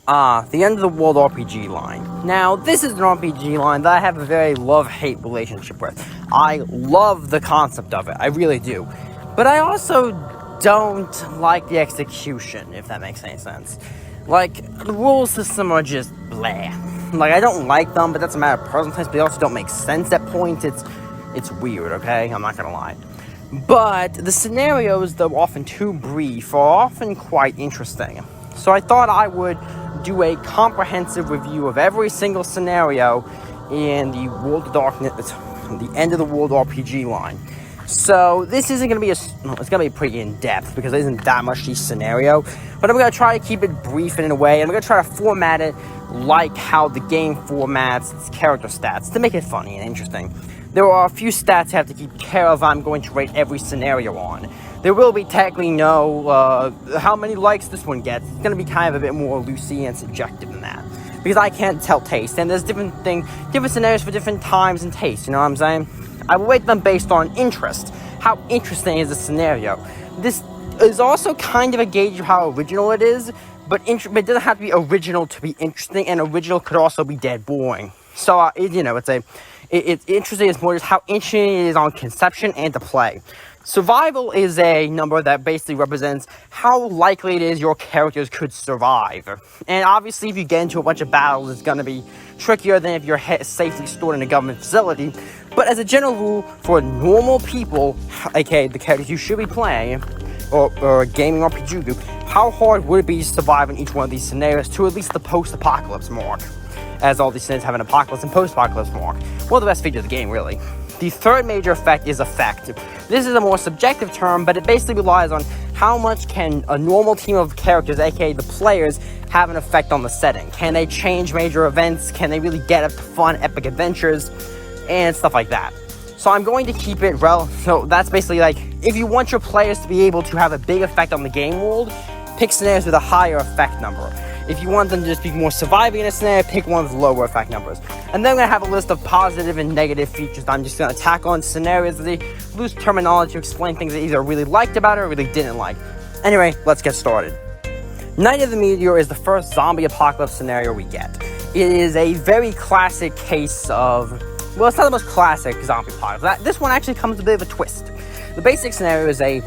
The end of the world RPG line. Now, this is an RPG line that I have a very love-hate relationship with. I love the concept of it, I really do. But I also don't like the execution, if that makes any sense. Like, the rule system are just blah. Like, I don't like them, but that's a matter of personal taste, but they also don't make sense at points. It's weird, okay? I'm not gonna lie. But the scenarios, though often too brief, are often quite interesting. So I thought I would do a comprehensive review of every single scenario in the World of Darkness, the end of the world RPG line. So this isn't going to be it's going to be pretty in-depth because there isn't that much each scenario, but I'm going to try to keep it brief in a way, and I'm going to try to format it like how the game formats its character stats to make it funny and interesting. There are a few stats I have to keep care of I'm going to rate every scenario on. There will be technically no how many likes this one gets. It's going to be kind of a bit more loosey and subjective than that, because I can't tell taste, and there's different scenarios for different times and tastes, you know what I'm saying? I will rate them based on interest. How interesting is the scenario? This is also kind of a gauge of how original it is, but it doesn't have to be original to be interesting, and original could also be dead boring. So, it's interesting. It's more just how interesting it is on conception and to play. Survival is a number that basically represents how likely it is your characters could survive. And obviously, if you get into a bunch of battles, it's going to be trickier than if you're safely stored in a government facility. But as a general rule, for normal people, aka the characters you should be playing, or a gaming RPG group, how hard would it be to survive in each one of these scenarios to at least the post-apocalypse mark? As all these scenarios have an apocalypse and post-apocalypse mark. Well, the best feature of the game, really. The third major effect is effect. This is a more subjective term, but it basically relies on how much can a normal team of characters, aka the players, have an effect on the setting. Can they change major events? Can they really get up to fun, epic adventures? And stuff like that. So I'm going to keep it so that's basically like, if you want your players to be able to have a big effect on the game world, pick scenarios with a higher effect number. If you want them to just be more surviving in a scenario, pick one with lower effect numbers. And then I'm going to have a list of positive and negative features that I'm just going to tack on scenarios with the loose terminology to explain things that either really liked about it or really didn't like. Anyway, let's get started. Night of the Meteor is the first zombie apocalypse scenario we get. It is a very classic case of, well, it's not the most classic zombie apocalypse. This one actually comes with a bit of a twist. The basic scenario is a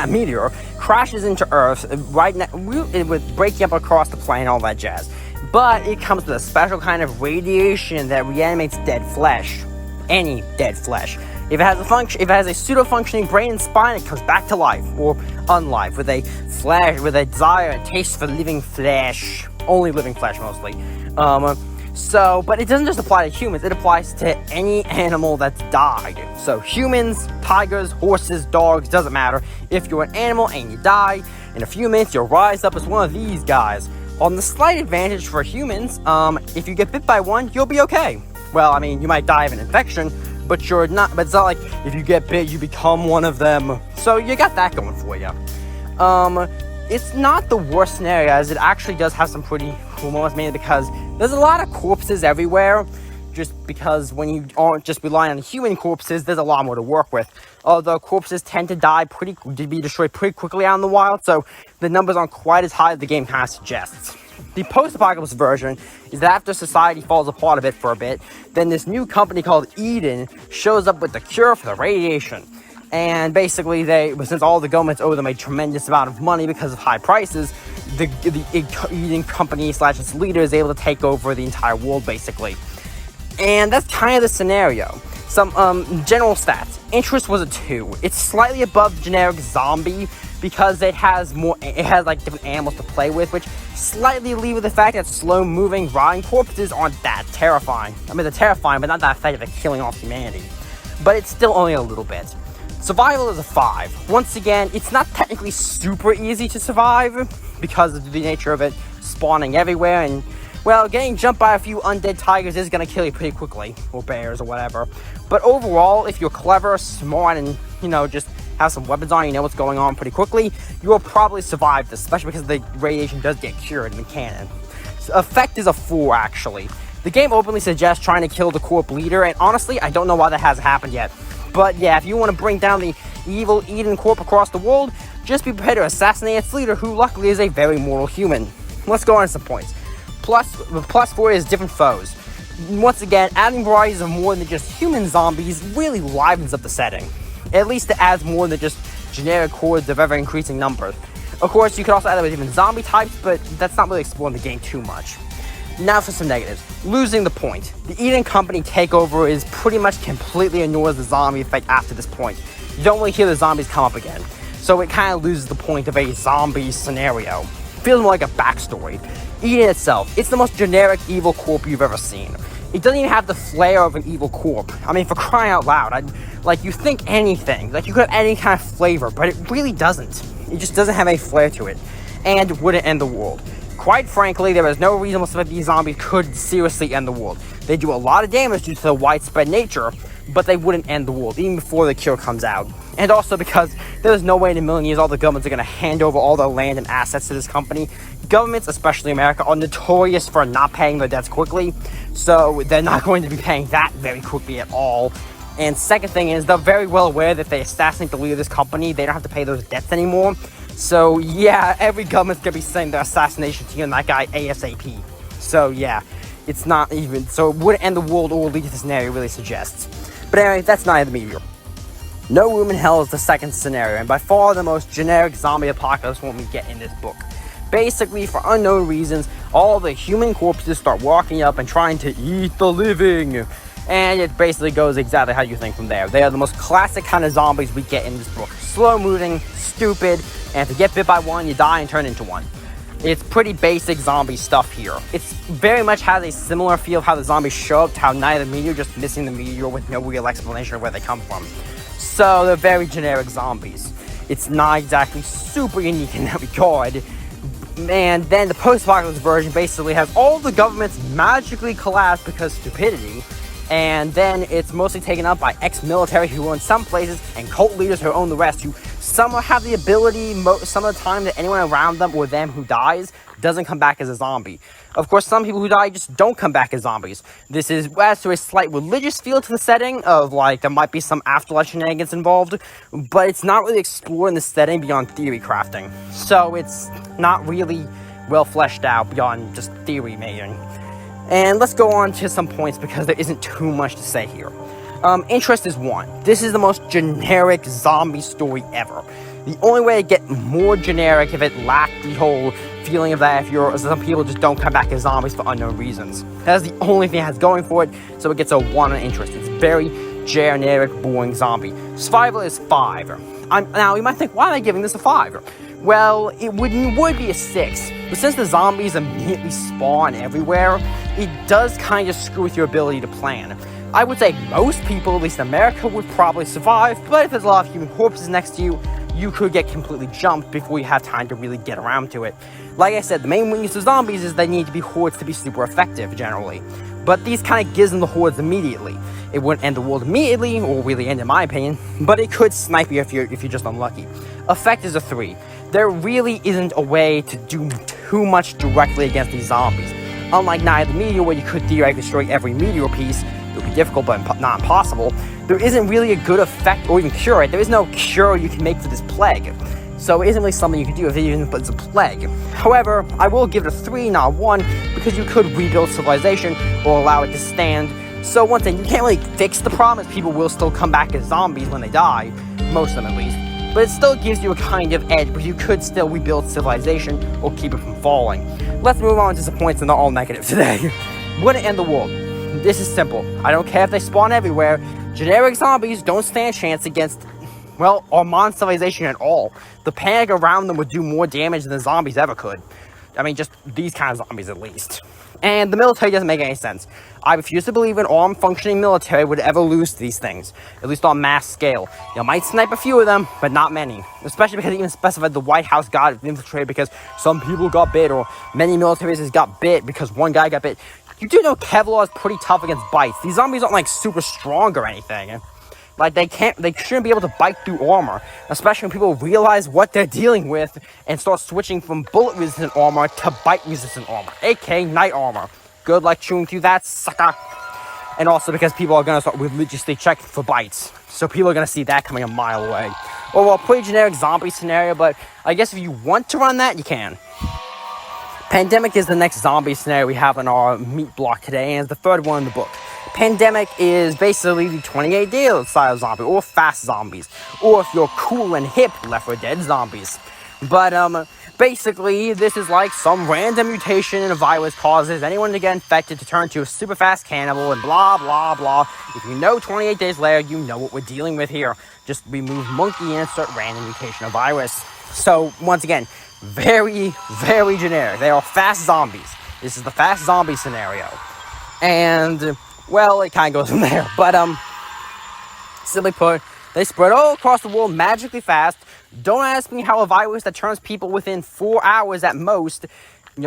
meteor crashes into Earth with breaking up across the plane, all that jazz. But it comes with a special kind of radiation that reanimates dead flesh. Any dead flesh. If it has a pseudo-functioning brain and spine, it comes back to life, or unlife, with a desire and taste for living flesh. Only living flesh, mostly. But it doesn't just apply to humans, it applies to any animal that's died. So humans, tigers, horses, dogs, doesn't matter. If you're an animal and you die, in a few minutes you'll rise up as one of these guys. On the slight advantage for humans, if you get bit by one, you'll be okay. Well, I mean, you might die of an infection, but it's not like if you get bit, you become one of them. So you got that going for you. It's not the worst scenario, as it actually does have some pretty cool moments, mainly because there's a lot of corpses everywhere, just because when you aren't just relying on human corpses, there's a lot more to work with. Although corpses tend to be destroyed pretty quickly out in the wild, so the numbers aren't quite as high as the game kind of suggests. The post-apocalypse version is that after society falls apart a bit for a bit, then this new company called Eden shows up with the cure for the radiation. And basically, since all the governments owe them a tremendous amount of money because of high prices, the Eden company / its leader is able to take over the entire world, basically. And that's kind of the scenario. Some general stats. Interest was a 2. It's slightly above generic zombie because it has like different animals to play with, which slightly leave the fact that slow-moving, rotting corpses aren't that terrifying. I mean, they're terrifying, but not that effective at killing off humanity. But it's still only a little bit. Survival is a 5. Once again, it's not technically super easy to survive because of the nature of it spawning everywhere, and, well, getting jumped by a few undead tigers is going to kill you pretty quickly, or bears or whatever. But overall, if you're clever, smart, and, just have some weapons on, you know what's going on pretty quickly, you will probably survive this, especially because the radiation does get cured in the canon. So effect is a 4, actually. The game openly suggests trying to kill the corp leader, and honestly, I don't know why that hasn't happened yet. But yeah, if you want to bring down the evil Eden Corp across the world, just be prepared to assassinate its leader, who luckily is a very mortal human. Let's go on to some points. plus 4 is different foes. Once again, adding varieties of more than just human zombies really livens up the setting. At least it adds more than just generic hordes of ever-increasing numbers. Of course, you could also add with different zombie types, but that's not really exploring the game too much. Now for some negatives. Losing the point. The Eden Company takeover is pretty much completely ignores the zombie effect after this point. You don't really hear the zombies come up again. So it kind of loses the point of a zombie scenario. Feels more like a backstory. Eden itself, it's the most generic evil corp you've ever seen. It doesn't even have the flair of an evil corp. I mean, for crying out loud, you think anything. Like, you could have any kind of flavor, but it really doesn't. It just doesn't have any flair to it. And wouldn't end the world. Quite frankly, there is no reason why these zombies could seriously end the world. They do a lot of damage due to the widespread nature, but they wouldn't end the world, even before the cure comes out. And also because there's no way in a million years all the governments are going to hand over all their land and assets to this company. Governments, especially America, are notorious for not paying their debts quickly, so they're not going to be paying that very quickly at all. And second thing is, they're very well aware that if they assassinate the leader of this company, they don't have to pay those debts anymore. So yeah, every government's going to be sending their assassination team on that guy ASAP. So yeah, it's not even, so it wouldn't end the world or lead to the scenario really suggests. But anyway, that's neither the Meteor. No Room in Hell is the second scenario, and by far the most generic zombie apocalypse one we get in this book. Basically, for unknown reasons, all the human corpses start walking up and trying to eat the living. And it basically goes exactly how you think from there. They are the most classic kind of zombies we get in this book. Slow moving, stupid, and if you get bit by one, you die and turn into one. It's pretty basic zombie stuff here. It's very much has a similar feel of how the zombies show up to how Night of the Meteor, just missing the meteor with no real explanation of where they come from. So they're very generic zombies. It's not exactly super unique in that regard. And then the post-apocalypse version basically has all the governments magically collapse because of stupidity. And then it's mostly taken up by ex-military who own some places and cult leaders who own the rest, who somehow have the ability some of the time that anyone around them or them who dies doesn't come back as a zombie. Of course, some people who die just don't come back as zombies. This is adds to a slight religious feel to the setting of, like, there might be some afterlife shenanigans involved, but it's not really exploring the setting beyond theory crafting. So it's not really well fleshed out beyond just theory making. And let's go on to some points because there isn't too much to say here. Interest is 1. This is the most generic zombie story ever. The only way to get more generic if it lacked the whole feeling of that if some people just don't come back as zombies for unknown reasons. That's the only thing it has going for it, so it gets a 1 on interest. It's very generic, boring zombie. Survival is 5. Now, you might think, why am I giving this a 5? Well, it would be a 6, but since the zombies immediately spawn everywhere, it does kind of screw with your ability to plan. I would say most people, at least in America, would probably survive, but if there's a lot of human corpses next to you, you could get completely jumped before you have time to really get around to it. Like I said, the main weakness of zombies is they need to be hordes to be super effective, generally. But these kind of gives them the hordes immediately. It wouldn't end the world immediately, or really end in my opinion, but it could snipe you if you're just unlucky. Effect is a 3. There really isn't a way to do too much directly against these zombies. Unlike Night of the Meteor, where you could theoretically destroy every meteor piece, it would be difficult but not impossible, there isn't really a good effect or even cure it. There is no cure you can make for this plague. So it isn't really something you can do if it's a plague. However, I will give it a 3, not 1, because you could rebuild civilization or allow it to stand. So one thing, you can't really fix the problem, as people will still come back as zombies when they die, most of them at least. But it still gives you a kind of edge, because you could still rebuild civilization or keep it from falling. Let's move on to some points that are all negative today. Wouldn't end the world. This is simple. I don't care if they spawn everywhere. Generic zombies don't stand a chance against, well, our modern civilization at all. The panic around them would do more damage than the zombies ever could. I mean, just these kind of zombies at least. And the military doesn't make any sense. I refuse to believe an armed functioning military would ever lose to these things, at least on mass scale. You might snipe a few of them, but not many. Especially because it even specified the White House got infiltrated because some people got bit, or many military bases got bit because one guy got bit. You do know Kevlar is pretty tough against bites. These zombies aren't like super strong or anything. Like, they shouldn't be able to bite through armor, especially when people realize what they're dealing with and start switching from bullet-resistant armor to bite-resistant armor, aka night armor. Good luck chewing through that, sucker. And also because people are going to start religiously checking for bites, so people are going to see that coming a mile away. Well, pretty generic zombie scenario, but I guess if you want to run that, you can. Pandemic is the next zombie scenario we have on our meat block today, and it's the third one in the book. Pandemic is basically the 28-day style zombie, or fast zombies, or if you're cool and hip, Left 4 Dead zombies. But basically, this is like some random mutation in a virus causes anyone to get infected to turn to a super fast cannibal and blah blah blah. If you know 28 days later, you know what we're dealing with here. Just remove monkey and insert random mutation of virus. So once again, very, very generic. They are fast zombies. This is the fast zombie scenario. And, well, it kind of goes from there. But, simply put, they spread all across the world magically fast. Don't ask me how a virus that turns people within 4 hours at most,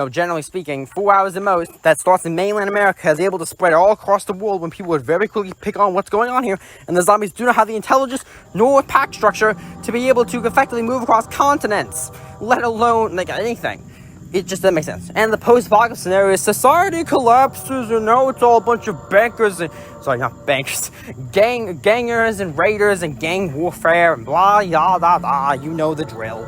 generally speaking, 4 hours at most, that starts in mainland America, is able to spread all across the world when people would very quickly pick on what's going on here, and the zombies do not have the intelligence nor pack structure to be able to effectively move across continents, let alone, anything. It just doesn't make sense. And the post-apocalypse scenario is society collapses, it's all a bunch of bankers and, not bankers, gangers and raiders and gang warfare and blah, yada, da, you know the drill.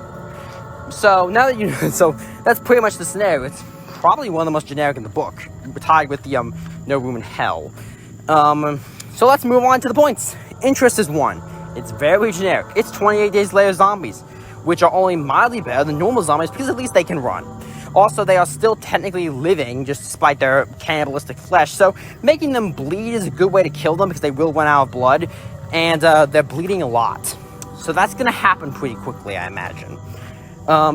So, now that so that's pretty much the scenario. It's probably one of the most generic in the book, tied with the, No Room in Hell. So let's move on to the points. Interest is 1. It's very generic. It's 28 days later zombies, which are only mildly better than normal zombies because at least they can run. Also, they are still technically living, just despite their cannibalistic flesh, so making them bleed is a good way to kill them because they will run out of blood, and they're bleeding a lot. So that's going to happen pretty quickly, I imagine.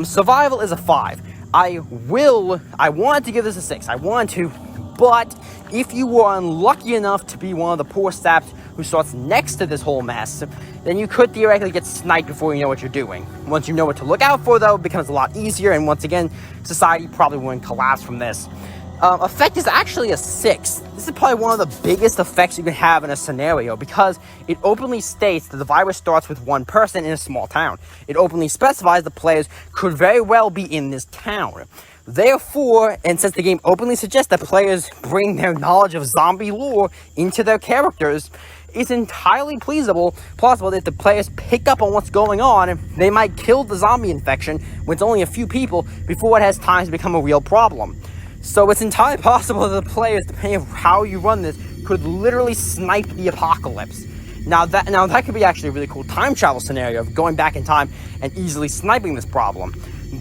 Survival is a 5. I wanted to give this a 6. I wanted to, but if you were unlucky enough to be one of the poor saps who starts next to this whole mess, then you could theoretically get sniped before you know what you're doing. Once you know what to look out for, though, it becomes a lot easier, and once again, society probably wouldn't collapse from this. Effect is actually a 6. This is probably one of the biggest effects you can have in a scenario because it openly states that the virus starts with one person in a small town. It openly specifies the players could very well be in this town. Therefore, and since the game openly suggests that players bring their knowledge of zombie lore into their characters, it's entirely plausible that if the players pick up on what's going on, they might kill the zombie infection when it's only a few people before it has time to become a real problem. So it's entirely possible that the players, depending on how you run this, could literally snipe the apocalypse. Now that could be actually a really cool time travel scenario of going back in time and easily sniping this problem.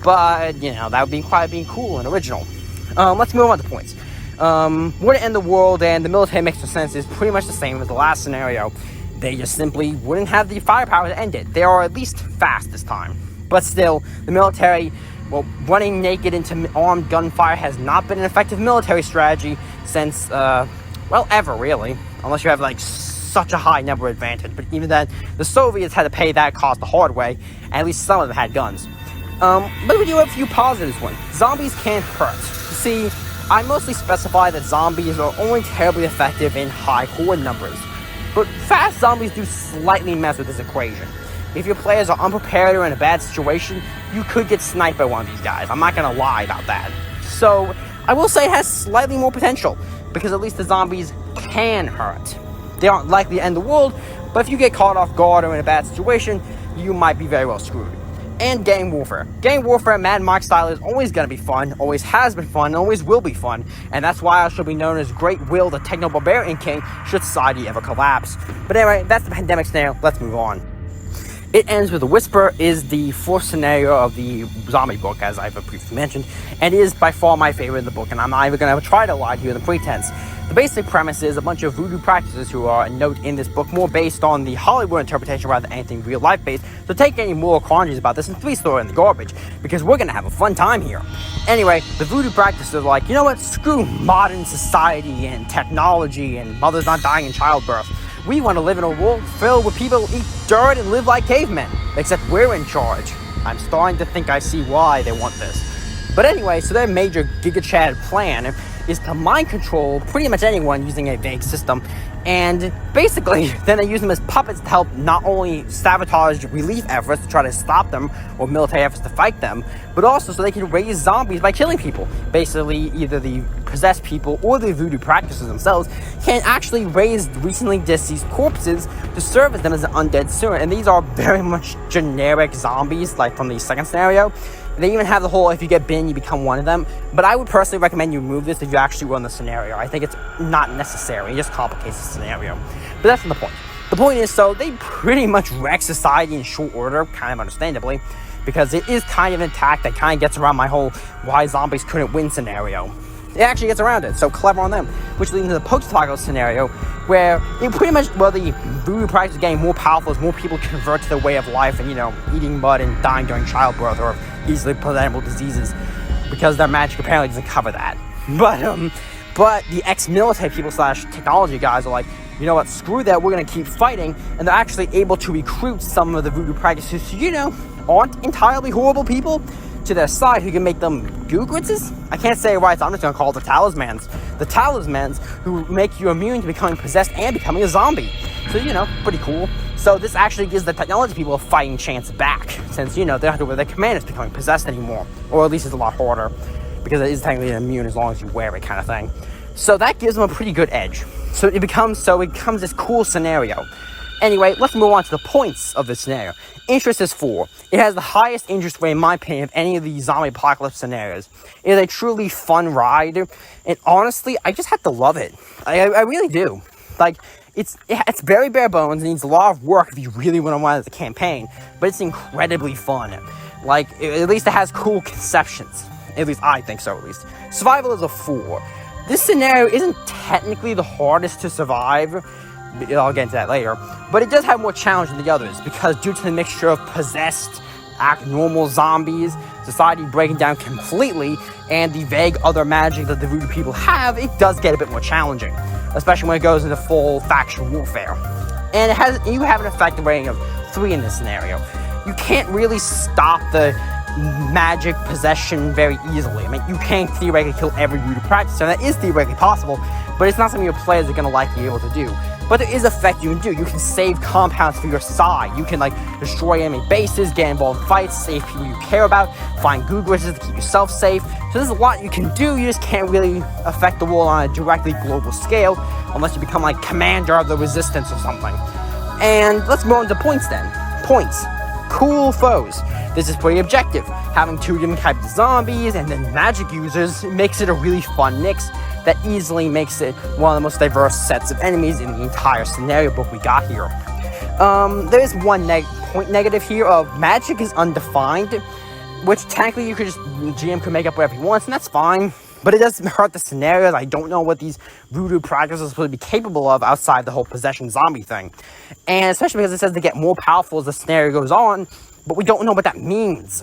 But, that would be quite being cool and original. Let's move on to points. War to end the world and the military makes no sense is pretty much the same as the last scenario. They just simply wouldn't have the firepower to end it. They are at least fast this time. But still, the military, running naked into armed gunfire has not been an effective military strategy since, ever really. Unless you have, such a high number advantage. But even then, the Soviets had to pay that cost the hard way, and at least some of them had guns. But we do have a few positives. Zombies can't hurt. See, I mostly specify that zombies are only terribly effective in high horde numbers, but fast zombies do slightly mess with this equation. If your players are unprepared or in a bad situation, you could get sniped by one of these guys. I'm not gonna lie about that. So, I will say it has slightly more potential, because at least the zombies can hurt. They aren't likely to end the world, but if you get caught off guard or in a bad situation, you might be very well screwed. And gang warfare. Gang warfare, Mad Max style, is always going to be fun, always has been fun, and always will be fun, and that's why I shall be known as Great Will, the Techno-Barbarian King, should society ever collapse. But anyway, that's the pandemic scenario. Let's move on. It ends with a whisper is the fourth scenario of the zombie book, as I've previously mentioned, and is by far my favorite in the book, and I'm not even going to try to lie to you in the pretense. The basic premise is a bunch of voodoo practices who are a note in this book, more based on the Hollywood interpretation rather than anything real-life based, so take any moral quandaries about this and please throw it in the garbage, because we're going to have a fun time here. Anyway, the voodoo practices are like, you know what, screw modern society and technology and mothers not dying in childbirth. We want to live in a world filled with people who eat dirt and live like cavemen, except we're in charge. I'm starting to think I see why they want this. But anyway, so their major Giga Chad plan is to mind control pretty much anyone using a vague system, and basically then they use them as puppets to help not only sabotage relief efforts to try to stop them or military efforts to fight them, but also so they can raise zombies by killing people. Basically, either the possessed people or the voodoo practices themselves can actually raise recently deceased corpses to serve as them as an undead serum, and these are very much generic zombies, like from the second scenario. They even have the whole, if you get bitten, you become one of them. But I would personally recommend you remove this if you actually run the scenario. I think it's not necessary. It just complicates the scenario. But that's not the point. The point is, so they pretty much wreck society in short order, kind of understandably, because it is kind of intact. That kind of gets around my whole why zombies couldn't win scenario. It actually gets around it, so clever on them. Which leads into the post-apocalypse scenario, where it pretty much, well, the voodoo practice is getting more powerful as more people convert to their way of life and, eating mud and dying during childbirth or easily preventable diseases, because their magic apparently doesn't cover that. But the ex-military people / technology guys are like, you know what, screw that, we're going to keep fighting, and they're actually able to recruit some of the voodoo practices who, aren't entirely horrible people to their side, who can make them googritzes? I can't say it right, so I'm just going to call it the talismans. The talismans who make you immune to becoming possessed and becoming a zombie. So, pretty cool. So this actually gives the technology people a fighting chance back, since, they don't have to wear their commanders becoming possessed anymore. Or at least it's a lot harder, because it is technically immune as long as you wear it kind of thing. So that gives them a pretty good edge. So it becomes this cool scenario. Anyway, let's move on to the points of this scenario. Interest is 4. It has the highest interest rate, in my opinion, of any of the zombie apocalypse scenarios. It is a truly fun ride, and honestly, I just have to love it. I really do. Like, it's very bare bones. It needs a lot of work if you really want to run the campaign, but it's incredibly fun. Like, at least it has cool conceptions. At least I think so, at least. Survival is a 4. This scenario isn't technically the hardest to survive. I'll get into that later. But it does have more challenge than the others, because due to the mixture of possessed, normal zombies, society breaking down completely, and the vague other magic that the voodoo people have, it does get a bit more challenging, especially when it goes into full faction warfare. And you have an effective rating of 3 in this scenario. You can't really stop the magic possession very easily. I mean, you can theoretically kill every voodoo practice, and that is theoretically possible, but it's not something your players are going to likely be able to do. But there is effect you can do. You can save compounds for your side. You can, destroy enemy bases, get involved in fights, save people you care about, find googritzes to keep yourself safe. So there's a lot you can do. You just can't really affect the world on a directly global scale unless you become, commander of the resistance or something. And let's move on to points then. Points. Cool foes. This is pretty objective. Having 2 different types of zombies and then magic users makes it a really fun mix that easily makes it one of the most diverse sets of enemies in the entire scenario book we got here. There is one point negative here of magic is undefined, which technically GM could make up whatever he wants, and that's fine. But it does hurt the scenarios. I don't know what these voodoo practices are supposed to be capable of outside the whole possession zombie thing. And especially because it says they get more powerful as the scenario goes on, but we don't know what that means.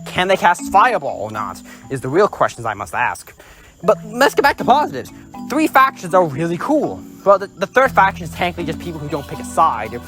Can they cast Fireball or not, is the real questions I must ask. But let's get back to positives. 3 factions are really cool. Well, the third faction is technically just people who don't pick a side,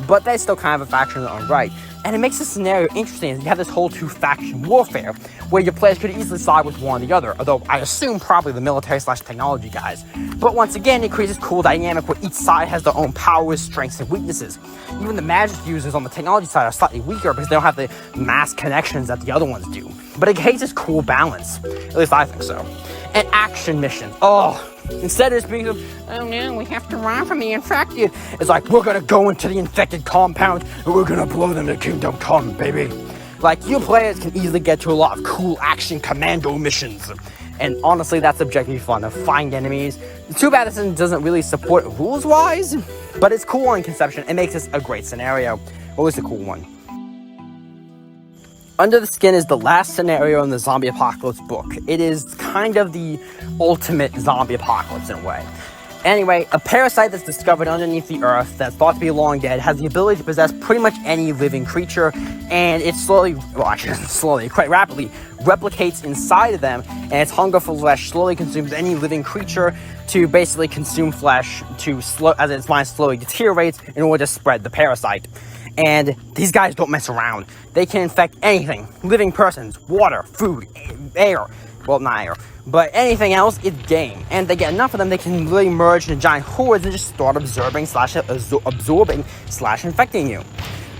but that's still kind of a faction in their own right. And it makes the scenario interesting as you have this whole 2-faction warfare, where your players could easily side with one or the other, although I assume probably the military / technology guys. But once again, it creates this cool dynamic where each side has their own powers, strengths, and weaknesses. Even the magic users on the technology side are slightly weaker because they don't have the mass connections that the other ones do. But it creates this cool balance. At least I think so. And action missions. Instead of just being, oh no, we have to run from the infected. It's like, we're gonna go into the infected compound and we're gonna blow them to kingdom come, baby. Your players can easily get to a lot of cool action commando missions. And honestly, that's objectively fun to find enemies. It's too bad this doesn't really support rules-wise, but it's cool on conception. It makes this a great scenario. Always a cool one. Under the Skin is the last scenario in the zombie apocalypse book. It is kind of the ultimate zombie apocalypse in a way. Anyway, a parasite that's discovered underneath the earth that's thought to be long dead has the ability to possess pretty much any living creature, and it quite rapidly replicates inside of them, and its hunger for flesh slowly consumes any living creature to basically consume flesh as its mind slowly deteriorates in order to spread the parasite. And these guys don't mess around. They can infect anything. Living persons, water, food, air. Well, not air. But anything else, it's game. And they get enough of them, they can really merge into giant hordes and just start absorbing / infecting you.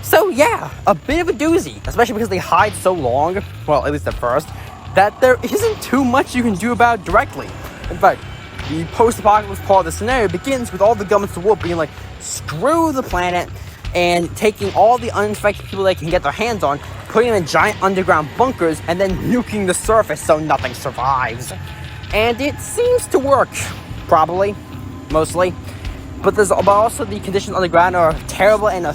So yeah, a bit of a doozy. Especially because they hide so long, well, at least at first, that there isn't too much you can do about it directly. In fact, the post-apocalypse part of the scenario begins with all the governments of the world being like, screw the planet, and taking all the uninfected people they can get their hands on, putting them in giant underground bunkers, and then nuking the surface so nothing survives. And it seems to work, probably, mostly. But also the conditions on the ground are terrible and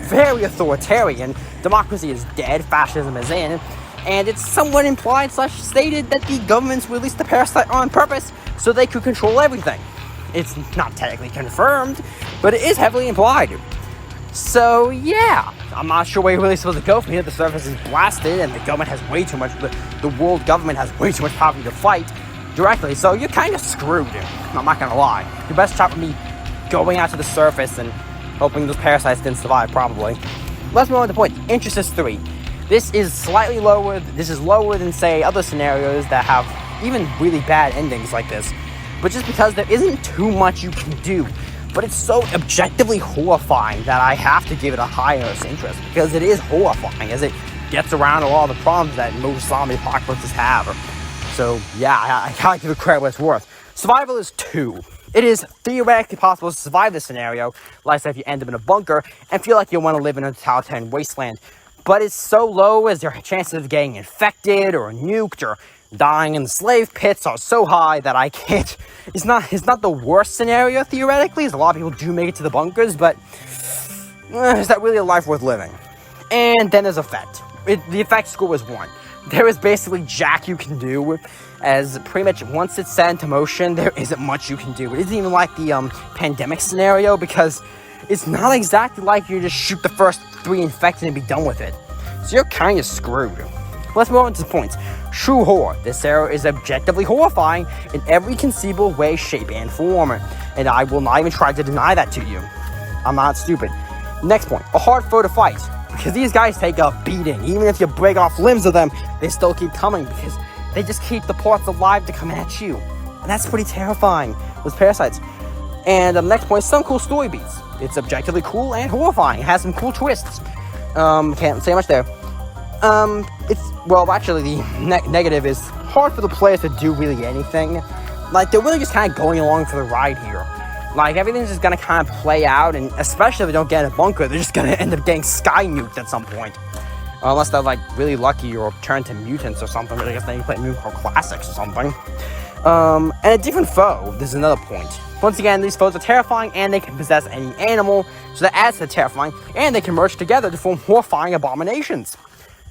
very authoritarian. Democracy is dead, fascism is in, and it's somewhat implied / stated that the governments released the parasite on purpose so they could control everything. It's not technically confirmed, but it is heavily implied. So yeah, I'm not sure where you're really supposed to go from here. The surface is blasted, and the government has way too much. The world government has way too much power to fight directly, so you're kind of screwed. I'm not gonna lie. Your best shot would be going out to the surface and hoping those parasites didn't survive, probably. Let's move on to the point. Interest 3. This is slightly lower. This is lower than, say, other scenarios that have even really bad endings like this. But just because there isn't too much you can do. But it's so objectively horrifying that I have to give it a higher interest, because it is horrifying as it gets around a lot of the problems that most zombie apocalypses have. So yeah, I gotta give it credit what it's worth. Survival is 2. It is theoretically possible to survive this scenario, like say if you end up in a bunker and feel like you want to live in a totalitarian wasteland. But it's so low as your chances of getting infected or nuked or dying in the slave pits are so high that I can't. It's not the worst scenario theoretically, as a lot of people do make it to the bunkers, but is that really a life worth living? And then there's effect. The effect score was 1. There is basically jack you can do, as pretty much once it's set into motion, there isn't much you can do. It isn't even like the pandemic scenario, because it's not exactly like you just shoot the first 3 infected and be done with it. So you're kind of screwed. Let's move on to the points. True horror. This scenario is objectively horrifying in every conceivable way, shape, and form. And I will not even try to deny that to you. I'm not stupid. Next point. A hard foe to fight. Because these guys take a beating. Even if you break off limbs of them, they still keep coming, because they just keep the parts alive to come at you. And that's pretty terrifying, those parasites. And the next point, some cool story beats. It's objectively cool and horrifying. It has some cool twists. Can't say much there. Actually, the negative is hard for the players to do really anything. Like, they're really just kind of going along for the ride here. Like, everything's just gonna kind of play out, and especially if they don't get in a bunker, they're just gonna end up getting sky nuked at some point. Unless they're, like, really lucky or turn to mutants or something. But I guess they can play Meteor Classics or something. And a different foe, this is another point. Once again, these foes are terrifying, and they can possess any animal, so that adds to the terrifying, and they can merge together to form horrifying abominations.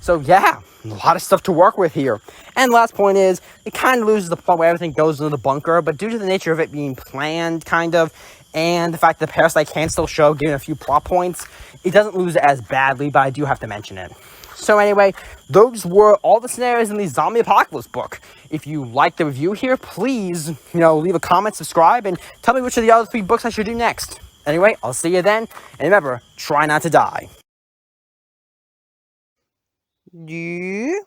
So yeah, a lot of stuff to work with here. And last point is, it kind of loses the point where everything goes into the bunker, but due to the nature of it being planned, kind of, and the fact that the parasite can still show, given a few plot points, it doesn't lose it as badly, but I do have to mention it. So anyway, those were all the scenarios in the Zombie Apocalypse book. If you like the review here, please, leave a comment, subscribe, and tell me which of the other 3 books I should do next. Anyway, I'll see you then, and remember, try not to die. Yeah.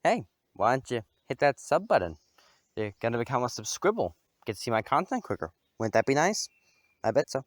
Hey, why don't you hit that sub button? You're gonna become a subscribble. Get to see my content quicker. Wouldn't that be nice? I bet so.